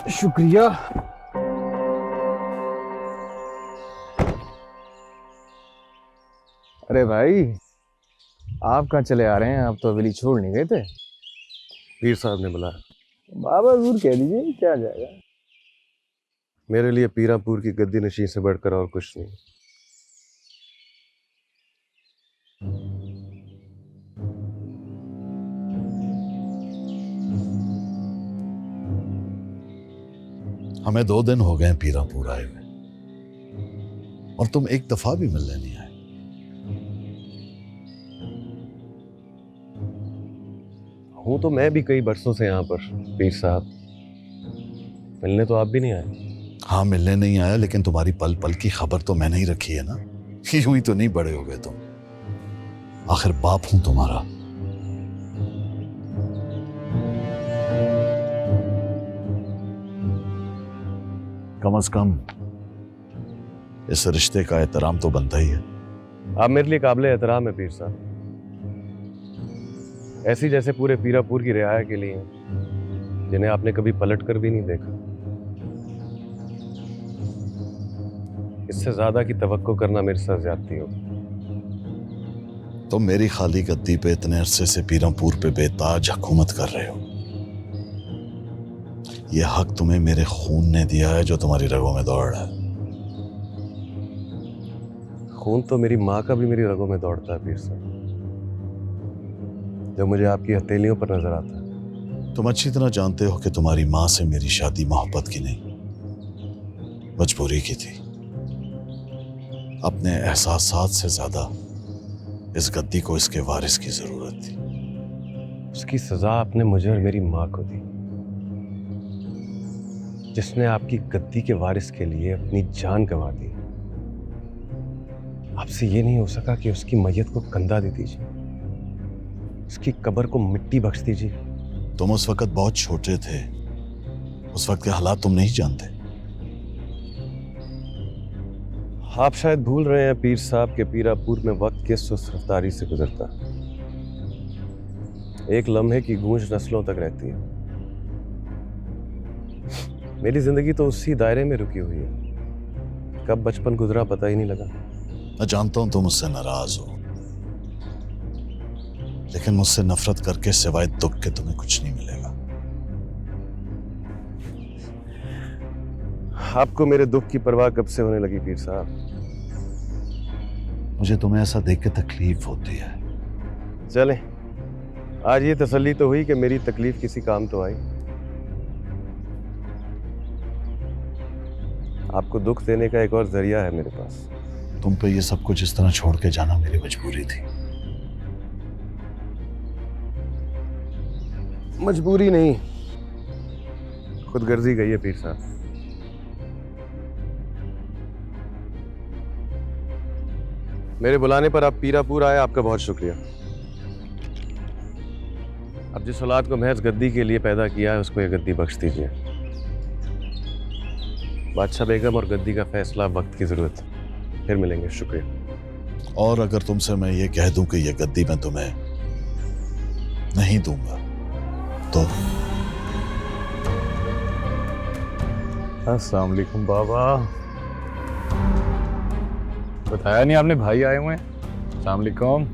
शुक्रिया। अरे भाई, आप कहाँ चले आ रहे हैं? आप तो हवेली छोड़ नहीं गए थे। पीर साहब ने बुलाया। बाबा जरूर कह दीजिए, क्या जाएगा। मेरे लिए पीरापुर की गद्दी नशीं से बढ़कर और कुछ नहीं। हमें 2 दिन हो गए पीरापुर आए हुए और तुम एक दफा भी मिलने नहीं आए। हूं तो मैं भी कई बरसों से यहाँ पर पीर साहब, मिलने तो आप भी नहीं आए। हाँ, मिलने नहीं आया, लेकिन तुम्हारी पल पल की खबर तो मैंने ही रखी है ना। यूं ही तो नहीं बड़े हो गए तुम। आखिर बाप हूं तुम्हारा। कम से कम इस रिश्ते का एहतराम तो बनता ही है। आप मेरे लिए काबिल एहतराम है पीर साहब, ऐसी जैसे पूरे पीरापुर की रियाया के लिए, जिन्हें आपने कभी पलट कर भी नहीं देखा। इससे ज्यादा की तवक्को करना मेरे साथ ज्यादती होगी। तुम मेरी खाली गद्दी पे इतने अरसे से पीरापुर पे बेताज हुकूमत कर रहे हो। यह हक तुम्हें मेरे खून ने दिया है जो तुम्हारी रगों में दौड़ रहा है। खून तो मेरी माँ का भी मेरी रगों में दौड़ता है पीर साहब, जो मुझे आपकी हथेलियों पर नजर आता है। तुम अच्छी तरह जानते हो कि तुम्हारी माँ से मेरी शादी मोहब्बत की नहीं, मजबूरी की थी। अपने एहसासात से ज्यादा इस गद्दी को इसके वारिस की जरूरत थी। उसकी सजा आपने मुझे और मेरी माँ को दी, जिसने आपकी गद्दी के वारिस के लिए अपनी जान गंवा दी। आपसे ये नहीं हो सका कि उसकी मैयत को कंधा दे दीजिए, उसकी कब्र को मिट्टी बख्श दीजिए। तुम उस वक्त बहुत छोटे थे, उस वक्त के हालात तुम नहीं जानते। आप शायद भूल रहे हैं पीर साहब के पीरापुर में वक्त किस सुस्त रफ्तारी से गुजरता है। एक लम्हे की गूंज नस्लों तक रहती है। मेरी जिंदगी तो उसी दायरे में रुकी हुई है। कब बचपन गुजरा पता ही नहीं लगा। मैं जानता हूं तुम मुझसे नाराज हो, लेकिन मुझसे नफरत करके सिवाय दुख के तुम्हें कुछ नहीं मिलेगा। आपको मेरे दुख की परवाह कब से होने लगी पीर साहब? मुझे तुम्हें ऐसा देख के तकलीफ होती है। चलें, आज ये तसल्ली तो हुई कि मेरी तकलीफ किसी काम तो आई। आपको दुख देने का एक और जरिया है मेरे पास। तुम पे ये सब कुछ इस तरह छोड़ के जाना मेरी मजबूरी थी। मजबूरी नहीं, खुदगर्जी गई है पीर साहब। मेरे बुलाने पर आप पीरापुर आए, आपका बहुत शुक्रिया। अब जिस औलाद को महज गद्दी के लिए पैदा किया है, उसको ये गद्दी बख्श दीजिए। बादशाह बेगम और गद्दी का फैसला वक्त की जरूरत है। फिर मिलेंगे, शुक्रिया। और अगर तुमसे मैं ये कह दूं कि ये गद्दी मैं तुम्हें नहीं दूंगा तो? अस्सलाम वालेकुम बाबा। बताया नहीं आपने भाई आए हुए हैं। अस्सलाम वालेकुम।